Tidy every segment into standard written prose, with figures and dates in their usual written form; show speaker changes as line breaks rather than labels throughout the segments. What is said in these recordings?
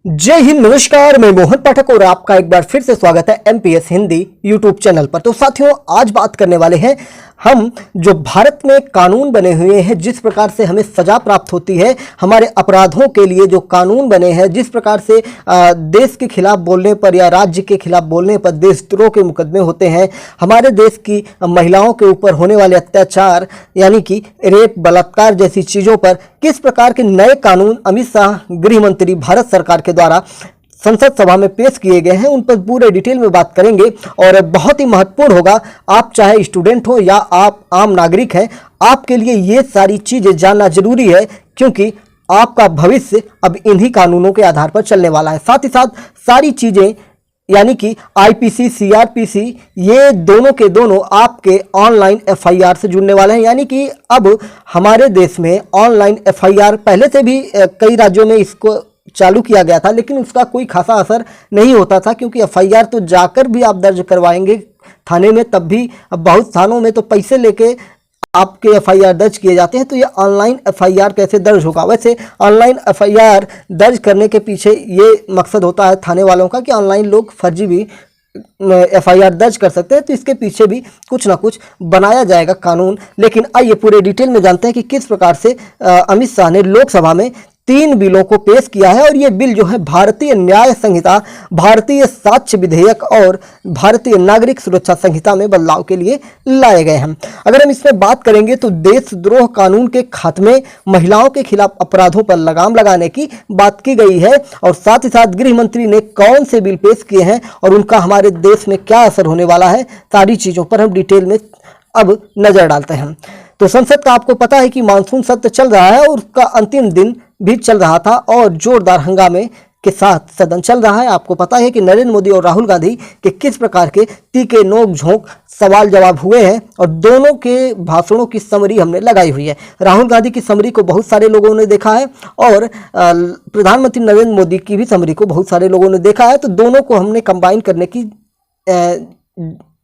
जय हिंद, नमस्कार। मैं मोहन पाठक और आपका एक बार फिर से स्वागत है एमपीएस हिंदी यूट्यूब चैनल पर। तो साथियों, आज बात करने वाले हैं हम जो भारत में कानून बने हुए हैं, जिस प्रकार से हमें सजा प्राप्त होती है, हमारे अपराधों के लिए जो कानून बने हैं, जिस प्रकार से देश के खिलाफ बोलने पर या राज्य के खिलाफ बोलने पर देशद्रोह के मुकदमे होते हैं, हमारे देश की महिलाओं के ऊपर होने वाले अत्याचार यानी कि रेप, बलात्कार जैसी चीज़ों पर किस प्रकार के नए कानून अमित शाह गृह मंत्री भारत सरकार के द्वारा संसद सभा में पेश किए गए हैं, उन पर पूरे डिटेल में बात करेंगे। और बहुत ही महत्वपूर्ण होगा, आप चाहे स्टूडेंट हो या आप आम नागरिक हैं, आपके लिए ये सारी चीज़ें जानना जरूरी है, क्योंकि आपका भविष्य अब इन्हीं कानूनों के आधार पर चलने वाला है। साथ ही साथ सारी चीज़ें यानी कि आईपीसी, सीआरपीसी, ये दोनों के दोनों आपके ऑनलाइन एफआईआर से जुड़ने वाले हैं। यानी कि अब हमारे देश में ऑनलाइन एफआईआर पहले से भी कई राज्यों में इसको चालू किया गया था, लेकिन उसका कोई खासा असर नहीं होता था, क्योंकि एफआईआर तो जाकर भी आप दर्ज करवाएंगे थाने में, तब भी बहुत थानों में तो पैसे लेके आपके एफआईआर दर्ज किए जाते हैं। तो ये ऑनलाइन एफआईआर कैसे दर्ज होगा? वैसे ऑनलाइन एफआईआर दर्ज करने के पीछे ये मकसद होता है थाने वालों का कि ऑनलाइन लोग फर्जी भी एफआईआर दर्ज कर सकते हैं, तो इसके पीछे भी कुछ ना कुछ बनाया जाएगा कानून। लेकिन आइए पूरे डिटेल में जानते हैं कि किस प्रकार से अमित शाह ने लोकसभा में 3 बिलों को पेश किया है। और ये बिल जो है भारतीय न्याय संहिता, भारतीय साक्ष्य विधेयक और भारतीय नागरिक सुरक्षा संहिता में बदलाव के लिए लाए गए हैं। अगर हम इसमें बात करेंगे तो देशद्रोह कानून के खात्मे, महिलाओं के खिलाफ अपराधों पर लगाम लगाने की बात की गई है। और साथ ही साथ गृह मंत्री ने कौन से बिल पेश किए हैं और उनका हमारे देश में क्या असर होने वाला है, सारी चीज़ों पर हम डिटेल में अब नजर डालते हैं। तो संसद का आपको पता है कि मानसून सत्र चल रहा है और उसका अंतिम दिन भी चल रहा था और जोरदार हंगामे के साथ सदन चल रहा है। आपको पता है कि नरेंद्र मोदी और राहुल गांधी के किस प्रकार के तीखे नोक झोंक सवाल जवाब हुए हैं, और दोनों के भाषणों की समरी हमने लगाई हुई है। राहुल गांधी की समरी को बहुत सारे लोगों ने देखा है और प्रधानमंत्री नरेंद्र मोदी की भी समरी को बहुत सारे लोगों ने देखा है। तो दोनों को हमने कंबाइन करने की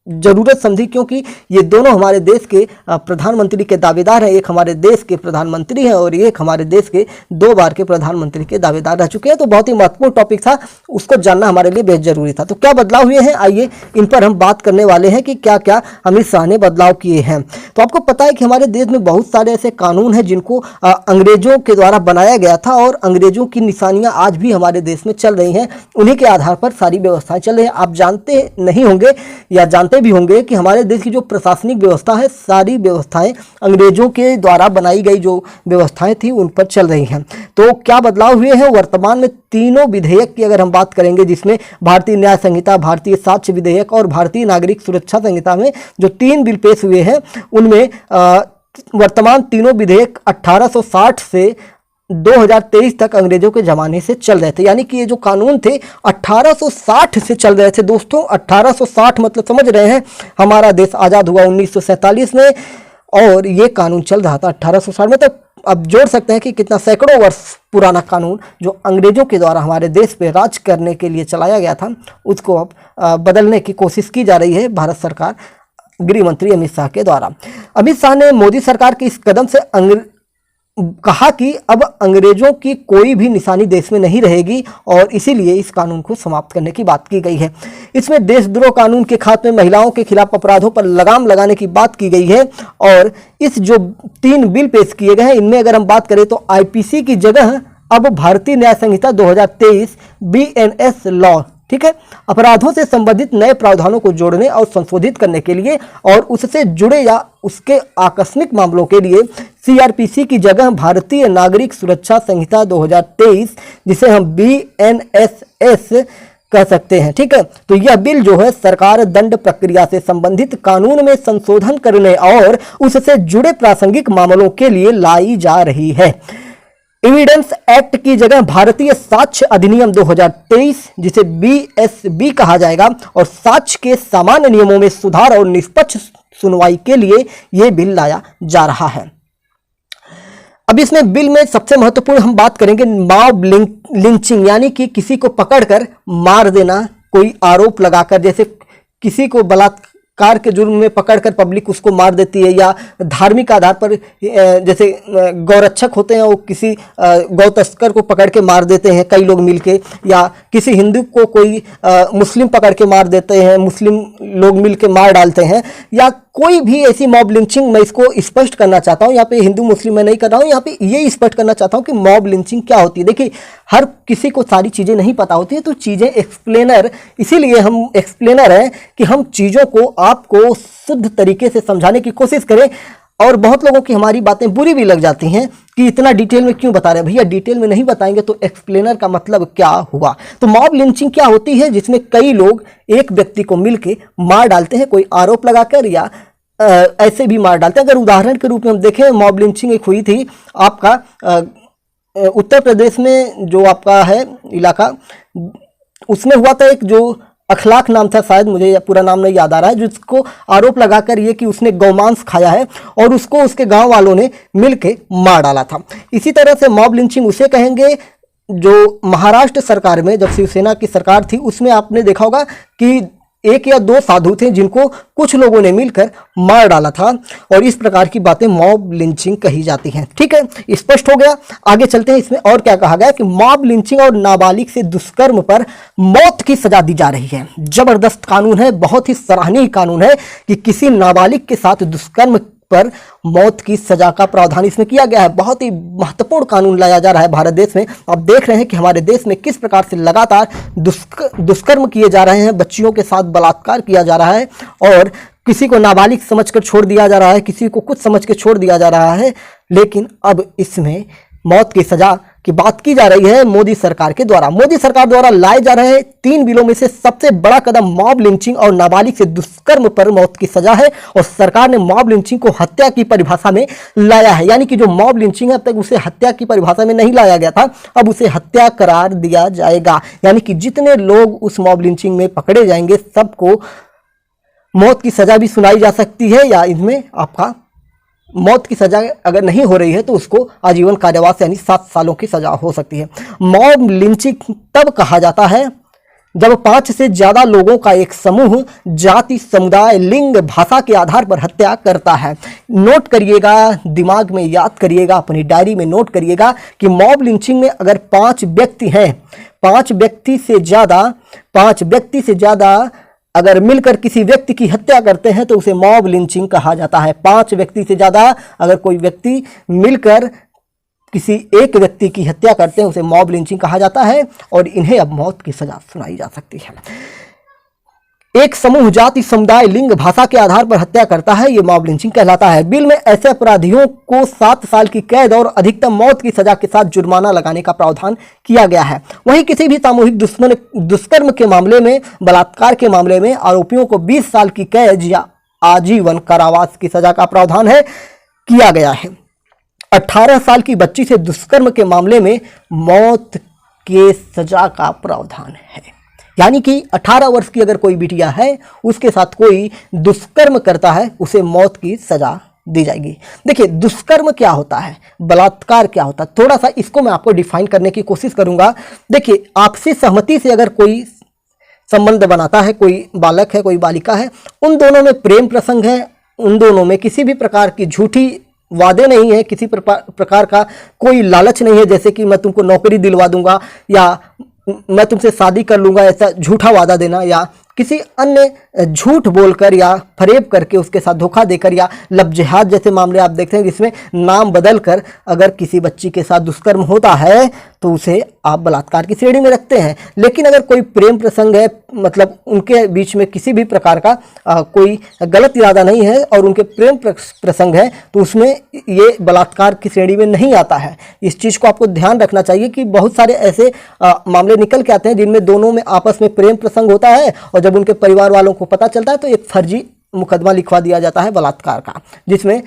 जरूरत समझी, क्योंकि ये दोनों हमारे देश के प्रधानमंत्री के दावेदार हैं। एक हमारे देश के प्रधानमंत्री हैं और एक हमारे देश के 2 बार के प्रधानमंत्री के दावेदार रह चुके हैं। तो बहुत ही महत्वपूर्ण टॉपिक था, उसको जानना हमारे लिए बेहद जरूरी था। तो क्या बदलाव हुए हैं, आइए इन पर हम बात करने वाले हैं कि क्या क्या अमित शाह ने बदलाव किए हैं। तो आपको पता है कि हमारे देश में बहुत सारे ऐसे कानून हैं जिनको अंग्रेजों के द्वारा बनाया गया था, और अंग्रेजों की निशानियां आज भी हमारे देश में चल रही हैं। उन्हीं के आधार पर सारी व्यवस्थाएं चल रही हैं। आप जानते नहीं होंगे या जानते भी होंगे कि हमारे देश की जो प्रशासनिक व्यवस्था है, सारी व्यवस्थाएं अंग्रेजों के द्वारा बनाई गई जो व्यवस्थाएं थी उन पर चल रही हैं। तो क्या बदलाव हुए हैं? वर्तमान में तीनों विधेयक की अगर हम बात करेंगे, जिसमें भारतीय न्याय संहिता, भारतीय साक्ष्य विधेयक और भारतीय नागरिक सुरक्षा संहिता में जो 3 बिल पेश हुए हैं, उनमें वर्तमान तीनों विधेयक 1860 से 2023 तक अंग्रेजों के ज़माने से चल रहे थे। यानी कि ये जो कानून थे 1860 से चल रहे थे। दोस्तों 1860 मतलब समझ रहे हैं, हमारा देश आज़ाद हुआ 1947 में और ये कानून चल रहा था 1860 में। तो अब जोड़ सकते हैं कि कितना सैकड़ों वर्ष पुराना कानून जो अंग्रेजों के द्वारा हमारे देश पे राज करने के लिए चलाया गया था, उसको अब बदलने की कोशिश की जा रही है भारत सरकार, गृह मंत्री अमित शाह के द्वारा। अमित शाह ने मोदी सरकार के इस कदम से कहा कि अब अंग्रेजों की कोई भी निशानी देश में नहीं रहेगी और इसीलिए इस कानून को समाप्त करने की बात की गई है। इसमें देशद्रोह कानून के खात्मे, महिलाओं के खिलाफ अपराधों पर लगाम लगाने की बात की गई है। और इस जो 3 बिल पेश किए गए हैं, इनमें अगर हम बात करें तो आईपीसी की जगह अब भारतीय न्याय संहिता 2023 बीएनएस लॉ, ठीक है, अपराधों से संबंधित नए प्रावधानों को जोड़ने और संशोधित करने के लिए और उससे जुड़े या उसके आकस्मिक मामलों के लिए सीआरपीसी की जगह भारतीय नागरिक सुरक्षा संहिता 2023, जिसे हम बीएनएसएस कह सकते हैं, ठीक है। तो यह बिल जो है सरकार दंड प्रक्रिया से संबंधित कानून में संशोधन करने और उससे जुड़े प्रासंगिक मामलों के लिए लाई जा रही है। एविडेंस एक्ट की जगह भारतीय साक्ष्य अधिनियम 2023, जिसे बीएसबी कहा जाएगा, और साक्ष्य के सामान्य नियमों में सुधार और निष्पक्ष सुनवाई के लिए यह बिल लाया जा रहा है। अब इसमें बिल में सबसे महत्वपूर्ण हम बात करेंगे मॉब लिंचिंग, यानी कि किसी को पकड़कर मार देना, कोई आरोप लगाकर, जैसे किसी को बलात्कार के जुर्म में पकड़कर पब्लिक उसको मार देती है, या धार्मिक आधार पर जैसे गौरक्षक होते हैं वो किसी गौ तस्कर को पकड़ के मार देते हैं कई लोग मिलके, या किसी हिंदू को कोई मुस्लिम पकड़ के मार देते हैं, मुस्लिम लोग मिलके मार डालते हैं, या कोई भी ऐसी मॉब लिंचिंग, मैं इसको स्पष्ट करना चाहता हूँ, यहाँ पे हिंदू मुस्लिम मैं नहीं कर रहा हूँ, यहाँ पे ये स्पष्ट करना चाहता हूँ कि मॉब लिंचिंग क्या होती है। देखिए हर किसी को सारी चीज़ें नहीं पता होती है, तो चीज़ें एक्सप्लेनर, इसीलिए हम एक्सप्लेनर हैं कि हम चीज़ों को आपको शुद्ध तरीके से समझाने की कोशिश करें। और बहुत लोगों की हमारी बातें बुरी भी लग जाती हैं कि इतना डिटेल में क्यों बता रहे हैं। भैया डिटेल में नहीं बताएंगे तो एक्सप्लेनर का मतलब क्या हुआ। तो मॉब लिंचिंग क्या होती है, जिसमें कई लोग एक व्यक्ति को मिलके मार डालते हैं, कोई आरोप लगाकर या ऐसे भी मार डालते हैं। अगर उदाहरण के रूप में हम देखें, मॉब लिंचिंग एक हुई थी आपका उत्तर प्रदेश में, जो आपका है इलाका, उसमें हुआ था एक जो अखलाक नाम था, शायद मुझे पूरा नाम नहीं याद आ रहा है, जिसको आरोप लगाकर ये कि उसने गौमांस खाया है और उसको उसके गांव वालों ने मिलके मार डाला था। इसी तरह से मॉब लिंचिंग उसे कहेंगे जो महाराष्ट्र सरकार में, जब शिवसेना की सरकार थी, उसमें आपने देखा होगा कि एक या दो साधु थे जिनको कुछ लोगों ने मिलकर मार डाला था, और इस प्रकार की बातें मॉब लिंचिंग कही जाती हैं। ठीक है, स्पष्ट हो गया। आगे चलते हैं, इसमें और क्या कहा गया कि मॉब लिंचिंग और नाबालिग से दुष्कर्म पर मौत की सजा दी जा रही है। जबरदस्त कानून है, बहुत ही सराहनीय कानून है कि किसी नाबालिग के साथ दुष्कर्म पर मौत की सजा का प्रावधान इसमें किया गया है। बहुत ही महत्वपूर्ण कानून लाया जा रहा है भारत देश में। आप देख रहे हैं कि हमारे देश में किस प्रकार से लगातार दुष्कर्म किए जा रहे हैं, बच्चियों के साथ बलात्कार किया जा रहा है, और किसी को नाबालिग समझकर छोड़ दिया जा रहा है, किसी को कुछ समझ के छोड़ दिया जा रहा है। लेकिन अब इसमें मौत की सजा की बात की जा रही है मोदी सरकार के द्वारा। मोदी सरकार द्वारा लाए जा रहे 3 बिलों में से सबसे बड़ा कदम मॉब लिंचिंग और नाबालिग से दुष्कर्म पर मौत की सजा है, और सरकार ने मॉब लिंचिंग को हत्या की परिभाषा में लाया है। यानी कि जो मॉब लिंचिंग है अब तक उसे हत्या की परिभाषा में नहीं लाया गया था, अब उसे हत्या करार दिया जाएगा। यानी कि जितने लोग उस मॉब लिंचिंग में पकड़े जाएंगे सबको मौत की सजा भी सुनाई जा सकती है, या इनमें आपका मौत की सजा अगर नहीं हो रही है तो उसको आजीवन कारावास यानी 7 सालों की सजा हो सकती है। मॉब लिंचिंग तब कहा जाता है जब 5 से ज्यादा लोगों का एक समूह जाति, समुदाय, लिंग, भाषा के आधार पर हत्या करता है। नोट करिएगा, दिमाग में याद करिएगा, अपनी डायरी में नोट करिएगा कि मॉब लिंचिंग में अगर 5 व्यक्ति हैं, 5 व्यक्ति से ज्यादा अगर मिलकर किसी व्यक्ति की हत्या करते हैं तो उसे मॉब लिंचिंग कहा जाता है। 5 व्यक्ति से ज्यादा अगर कोई व्यक्ति मिलकर किसी एक व्यक्ति की हत्या करते हैं उसे मॉब लिंचिंग कहा जाता है, और इन्हें अब मौत की सजा सुनाई जा सकती है। एक समूह जाति, समुदाय, लिंग, भाषा के आधार पर हत्या करता है, ये मॉब लिंचिंग कहलाता है। बिल में ऐसे अपराधियों को 7 साल की कैद और अधिकतम मौत की सजा के साथ जुर्माना लगाने का प्रावधान किया गया है। वहीं किसी भी सामूहिक दुष्कर्म के मामले में, बलात्कार के मामले में आरोपियों को 20 साल की कैद या आजीवन कारावास की सजा का प्रावधान किया गया है। 18 साल की बच्ची से दुष्कर्म के मामले में मौत के सजा का प्रावधान है। यानी कि 18 वर्ष की अगर कोई बिटिया है उसके साथ कोई दुष्कर्म करता है उसे मौत की सजा दी जाएगी। देखिए दुष्कर्म क्या होता है, बलात्कार क्या होता है, थोड़ा सा इसको मैं आपको डिफाइन करने की कोशिश करूंगा। देखिए आपसी सहमति से अगर कोई संबंध बनाता है, कोई बालक है, कोई बालिका है, उन दोनों में प्रेम प्रसंग है, उन दोनों में किसी भी प्रकार की झूठी वादे नहीं है, किसी प्रकार का कोई लालच नहीं है, जैसे कि मैं तुमको नौकरी दिलवा दूंगा या मैं तुमसे शादी कर लूंगा, ऐसा झूठा वादा देना, या किसी अन्य झूठ बोलकर या फरेब करके उसके साथ धोखा देकर, या लव जिहाद जैसे मामले आप देखते हैं जिसमें नाम बदलकर अगर किसी बच्ची के साथ दुष्कर्म होता है तो उसे आप बलात्कार की श्रेणी में रखते हैं। लेकिन अगर कोई प्रेम प्रसंग है, मतलब उनके बीच में किसी भी प्रकार का कोई गलत इरादा नहीं है और उनके प्रेम प्रसंग है तो उसमें ये बलात्कार की श्रेणी में नहीं आता है। इस चीज़ को आपको ध्यान रखना चाहिए कि बहुत सारे ऐसे मामले निकल के आते हैं जिनमें दोनों में आपस में प्रेम प्रसंग होता है और जब उनके परिवार वालों को पता चलता है तो एक फर्जी मुकदमा लिखवा दिया जाता है बलात्कार का, जिसमें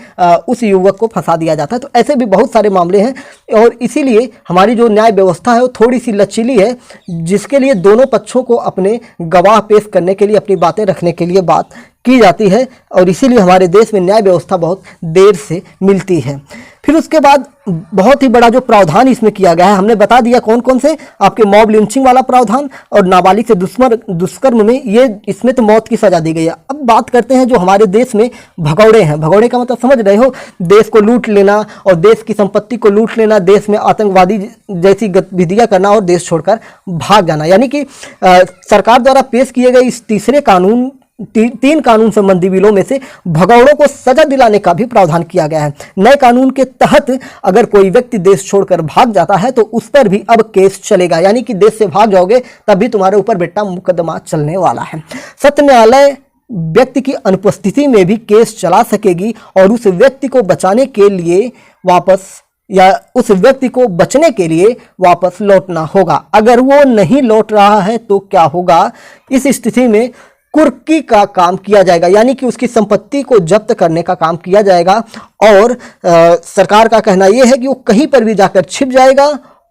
उस युवक को फंसा दिया जाता है। तो ऐसे भी बहुत सारे मामले हैं और इसीलिए हमारी जो न्याय व्यवस्था है वो थोड़ी सी लचीली है, जिसके लिए दोनों पक्षों को अपने गवाह पेश करने के लिए, अपनी बातें रखने के लिए बात की जाती है और इसीलिए हमारे देश में न्याय व्यवस्था बहुत देर से मिलती है। फिर उसके बाद बहुत ही बड़ा जो प्रावधान इसमें किया गया है, हमने बता दिया कौन कौन से, आपके मॉब लिंचिंग वाला प्रावधान और नाबालिग से दुष्कर्म में ये इसमें तो मौत की सजा दी गई है। अब बात करते हैं जो हमारे देश में भगौड़े हैं। भगौड़े का मतलब समझ रहे हो, देश को लूट लेना और देश की संपत्ति को लूट लेना, देश में आतंकवादी जैसी गतिविधियां करना और देश छोड़कर भाग जाना। यानी कि सरकार द्वारा पेश किए गए इस तीसरे कानून तीन कानून संबंधी बिलों में से भगौड़ों को सजा दिलाने का भी प्रावधान किया गया है। नए कानून के तहत अगर कोई व्यक्ति देश छोड़कर भाग जाता है तो उस पर भी अब केस चलेगा, यानी कि देश से भाग जाओगे तब भी तुम्हारे ऊपर बेटा मुकदमा चलने वाला है। सत्र न्यायालय व्यक्ति की अनुपस्थिति में भी केस चला सकेगी और उस व्यक्ति को बचाने के लिए वापस या उस व्यक्ति को बचने के लिए वापस लौटना होगा। अगर वो नहीं लौट रहा है तो क्या होगा, इस स्थिति में कुर्की का काम किया जाएगा, यानी कि उसकी संपत्ति को जब्त करने का काम किया जाएगा। और सरकार का कहना यह है कि वो कहीं पर भी जाकर छिप जाएगा,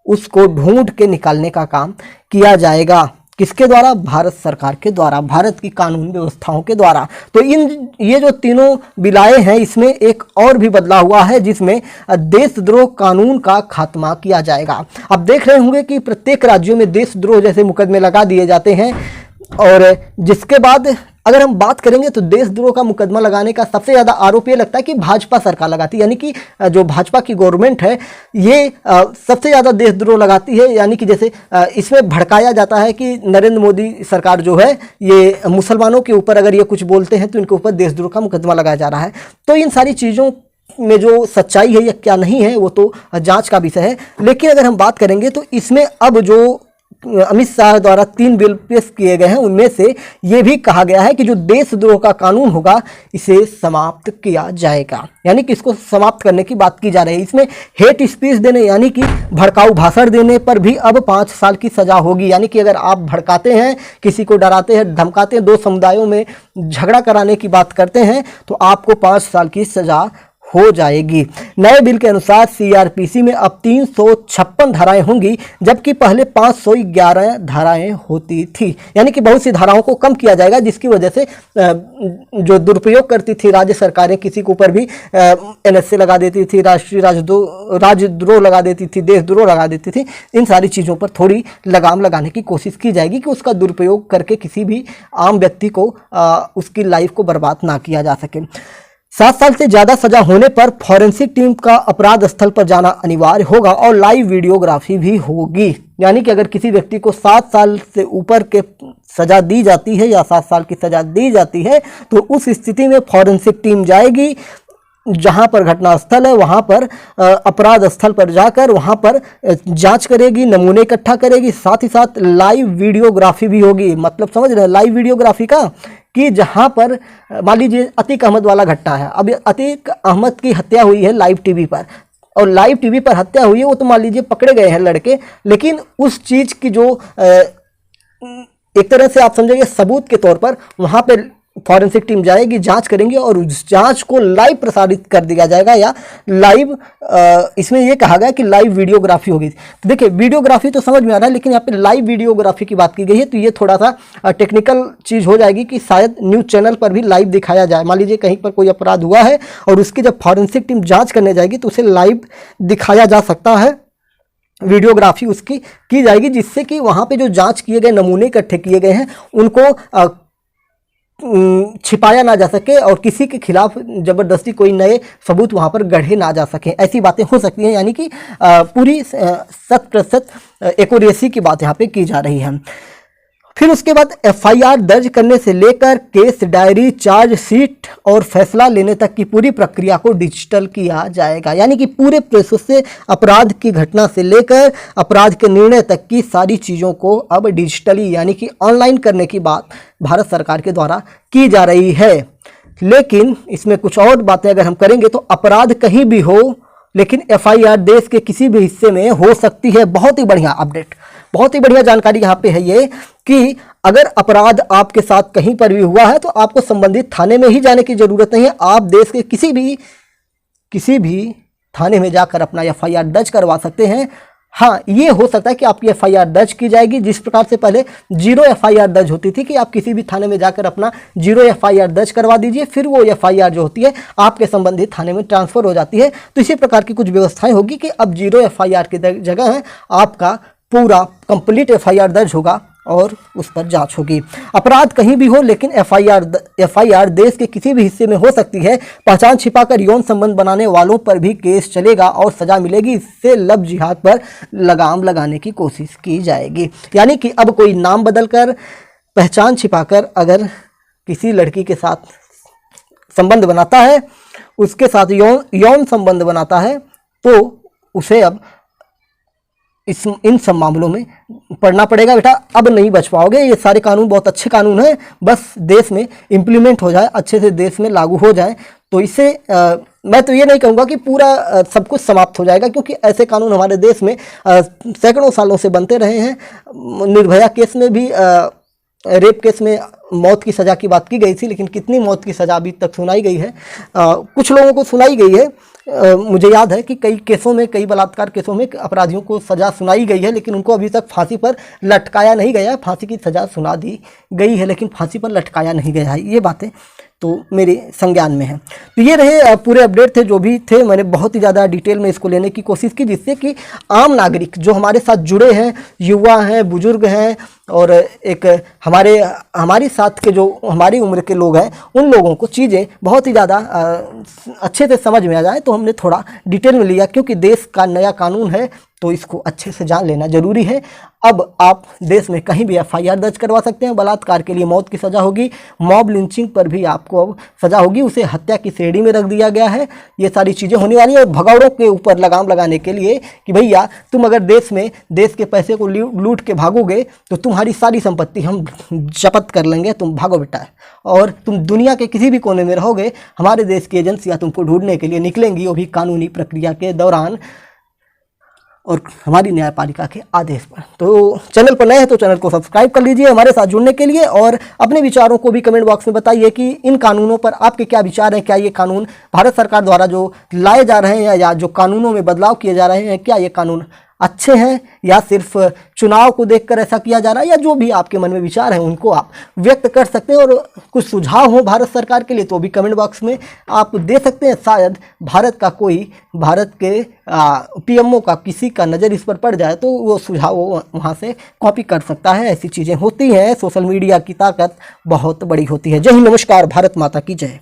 उसको ढूंढ के निकालने का काम किया जाएगा। किसके द्वारा? भारत सरकार के द्वारा, भारत की कानून व्यवस्थाओं के द्वारा। तो ये जो तीनों बिलाएं हैं, इसमें एक और भी बदलाव हुआ है जिसमें देशद्रोह कानून का खात्मा किया जाएगा। आप देख रहे होंगे कि प्रत्येक राज्यों में देशद्रोह जैसे मुकदमे लगा दिए जाते हैं और जिसके बाद अगर हम बात करेंगे तो देशद्रोह का मुकदमा लगाने का सबसे ज़्यादा आरोप ये लगता है कि भाजपा सरकार लगाती है, यानी कि जो भाजपा की गवर्नमेंट है ये सबसे ज़्यादा देशद्रोह लगाती है। यानी कि जैसे इसमें भड़काया जाता है कि नरेंद्र मोदी सरकार जो है ये मुसलमानों के ऊपर अगर ये कुछ बोलते हैं तो इनके ऊपर देशद्रोह का मुकदमा लगाया जा रहा है। तो इन सारी चीज़ों में जो सच्चाई है या क्या नहीं है वो तो जाँच का विषय है। लेकिन अगर हम बात करेंगे तो इसमें अब जो अमित शाह द्वारा 3 बिल पेश किए गए हैं उनमें से ये भी कहा गया है कि जो देशद्रोह का कानून होगा इसे समाप्त किया जाएगा, यानी कि इसको समाप्त करने की बात की जा रही है। इसमें हेट स्पीच देने यानी कि भड़काऊ भाषण देने पर भी अब 5 साल की सजा होगी। यानी कि अगर आप भड़काते हैं, किसी को डराते हैं, धमकाते हैं, 2 समुदायों में झगड़ा कराने की बात करते हैं तो आपको 5 साल की सजा हो जाएगी। नए बिल के अनुसार सीआरपीसी में अब 356 धाराएं होंगी जबकि पहले 511 धाराएं होती थी, यानी कि बहुत सी धाराओं को कम किया जाएगा जिसकी वजह से जो दुरुपयोग करती थी राज्य सरकारें, किसी के ऊपर भी एनएसए लगा देती थी, राष्ट्रीय राजद्रोह लगा देती थी, देशद्रोह लगा देती थी। इन सारी चीज़ों पर थोड़ी लगाम लगाने की कोशिश की जाएगी कि उसका दुरुपयोग करके किसी भी आम व्यक्ति को उसकी लाइफ को बर्बाद ना किया जा सके। 7 साल से ज़्यादा सजा होने पर फॉरेंसिक टीम का अपराध स्थल पर जाना अनिवार्य होगा और लाइव वीडियोग्राफी भी होगी। यानी कि अगर किसी व्यक्ति को 7 साल से ऊपर के सजा दी जाती है या 7 साल की सजा दी जाती है तो उस स्थिति में फॉरेंसिक टीम जाएगी, जहां पर घटना स्थल है वहां पर अपराध स्थल पर जाकर वहां पर जांच करेगी, नमूने इकट्ठा करेगी, साथ ही साथ लाइव वीडियोग्राफी भी होगी। मतलब समझ रहे हैं लाइव वीडियोग्राफी का, कि जहां पर मान लीजिए अतीक अहमद वाला घटना है। अब अतीक अहमद की हत्या हुई है लाइव टीवी पर और लाइव टीवी पर हत्या हुई है, वो तो मान लीजिए पकड़े गए हैं लड़के, लेकिन उस चीज़ की जो एक तरह से आप समझिए सबूत के तौर पर वहां पर फॉरेंसिक टीम जाएगी, जांच करेंगे और उस जांच को लाइव प्रसारित कर दिया जाएगा या लाइव इसमें यह कहा गया कि लाइव वीडियोग्राफी होगी। तो देखिए वीडियोग्राफी तो समझ में आ रहा है, लेकिन यहाँ पे लाइव वीडियोग्राफी की बात की गई है तो ये थोड़ा सा टेक्निकल चीज़ हो जाएगी कि शायद न्यूज़ चैनल पर भी लाइव दिखाया जाए। मान लीजिए कहीं पर कोई अपराध हुआ है और उसकी जब फॉरेंसिक टीम जाँच करने जाएगी तो उसे लाइव दिखाया जा सकता है, वीडियोग्राफी उसकी की जाएगी, जिससे कि वहाँ पे जो जांच किए गए नमूने इकट्ठे किए गए हैं उनको छिपाया ना जा सके और किसी के खिलाफ जबरदस्ती कोई नए सबूत वहाँ पर गढ़े ना जा सके। ऐसी बातें हो सकती हैं, यानी कि पूरी 100% एक्यूरेसी की बात यहाँ पे की जा रही है। फिर उसके बाद एफआईआर दर्ज करने से लेकर केस डायरी, चार्जशीट और फैसला लेने तक की पूरी प्रक्रिया को डिजिटल किया जाएगा। यानी कि पूरे प्रोसेस से अपराध की घटना से लेकर अपराध के निर्णय तक की सारी चीज़ों को अब डिजिटली यानी कि ऑनलाइन करने की बात भारत सरकार के द्वारा की जा रही है। लेकिन इसमें कुछ और बातें अगर हम करेंगे तो अपराध कहीं भी हो लेकिन एफआईआर देश के किसी भी हिस्से में हो सकती है। बहुत ही बढ़िया अपडेट, बहुत ही बढ़िया जानकारी यहाँ पे है ये कि अगर अपराध आपके साथ कहीं पर भी हुआ है तो आपको संबंधित थाने में ही जाने की जरूरत नहीं है। आप देश के किसी भी थाने में जाकर अपना एफआईआर दर्ज करवा सकते हैं। हाँ, ये हो सकता है कि आपकी एफआईआर दर्ज की जाएगी, जिस प्रकार से पहले 0 एफआईआर दर्ज होती थी कि आप किसी भी थाने में जाकर अपना 0 एफआईआर दर्ज करवा दीजिए, फिर वो एफआईआर जो होती है आपके संबंधित थाने में ट्रांसफर हो जाती है। तो इसी प्रकार की कुछ व्यवस्थाएं होगी कि अब 0 एफआईआर की जगह है आपका पूरा कंप्लीट एफआईआर दर्ज होगा और उस पर जांच होगी। अपराध कहीं भी हो, लेकिन एफआईआर देश के किसी भी हिस्से में हो सकती है। पहचान छिपाकर यौन संबंध बनाने वालों पर भी केस चलेगा और सजा मिलेगी। इससे लव जिहाद पर लगाम लगाने की कोशिश की जाएगी। यानी कि अब कोई नाम बदलकर, पहचान छिपाकर अगर किसी लड़की के साथ संबंध बनाता है, उसके साथ यौन संबंध बनाता है, तो उसे अब इन सब मामलों में पढ़ना पड़ेगा। बेटा अब नहीं बच पाओगे। ये सारे कानून बहुत अच्छे कानून हैं, बस देश में इम्प्लीमेंट हो जाए, अच्छे से देश में लागू हो जाए, तो इससे मैं तो ये नहीं कहूँगा कि पूरा सब कुछ समाप्त हो जाएगा, क्योंकि ऐसे कानून हमारे देश में सैकड़ों सालों से बनते रहे हैं। निर्भया केस में भी रेप केस में मौत की सज़ा की बात की गई थी, लेकिन कितनी मौत की सज़ा अभी तक सुनाई गई है? कुछ लोगों को सुनाई गई है। मुझे याद है कि कई केसों में, कई बलात्कार केसों में अपराधियों को सज़ा सुनाई गई है, लेकिन उनको अभी तक फांसी पर लटकाया नहीं गया। फांसी की सज़ा सुना दी गई है, लेकिन फांसी पर लटकाया नहीं गया है। ये बातें तो मेरे संज्ञान में है। तो ये रहे पूरे अपडेट थे जो भी थे। मैंने बहुत ही ज़्यादा डिटेल में इसको लेने की कोशिश की, जिससे कि आम नागरिक जो हमारे साथ जुड़े हैं, युवा हैं, बुजुर्ग हैं, और एक हमारी साथ के जो हमारी उम्र के लोग हैं, उन लोगों को चीज़ें बहुत ही ज़्यादा अच्छे से समझ में आ जाए, तो हमने थोड़ा डिटेल में लिया। क्योंकि देश का नया कानून है, तो इसको अच्छे से जान लेना जरूरी है। अब आप देश में कहीं भी एफआईआर दर्ज करवा सकते हैं। बलात्कार के लिए मौत की सज़ा होगी, मॉब लिंचिंग पर भी आपको अब सज़ा होगी, उसे हत्या की श्रेणी में रख दिया गया है। ये सारी चीज़ें होने वाली हैं। और भगौड़ों के ऊपर लगाम लगाने के लिए कि भैया तुम अगर देश के पैसे को लूट के भागोगे, तो तुम्हारी सारी संपत्ति हम जब्त कर लेंगे, तुम भागो बेटा। और तुम दुनिया के किसी भी कोने में रहोगे, हमारे देश की एजेंसियाँ तुमको ढूंढने के लिए निकलेंगी, वो भी कानूनी प्रक्रिया के दौरान और हमारी न्यायपालिका के आदेश पर। तो चैनल पर नए हैं तो चैनल को सब्सक्राइब कर लीजिए हमारे साथ जुड़ने के लिए, और अपने विचारों को भी कमेंट बॉक्स में बताइए कि इन कानूनों पर आपके क्या विचार हैं। क्या ये कानून भारत सरकार द्वारा जो लाए जा रहे हैं या जो कानूनों में बदलाव किए जा रहे हैं, क्या ये कानून अच्छे हैं, या सिर्फ चुनाव को देखकर ऐसा किया जा रहा है, या जो भी आपके मन में विचार हैं उनको आप व्यक्त कर सकते हैं। और कुछ सुझाव हो भारत सरकार के लिए तो भी कमेंट बॉक्स में आप दे सकते हैं। शायद भारत के पीएमओ का किसी का नज़र इस पर पड़ जाए, तो वो सुझाव वो वहाँ से कॉपी कर सकता है। ऐसी चीज़ें होती हैं। सोशल मीडिया की ताकत बहुत बड़ी होती है। जय हिंद, नमस्कार, भारत माता की जय।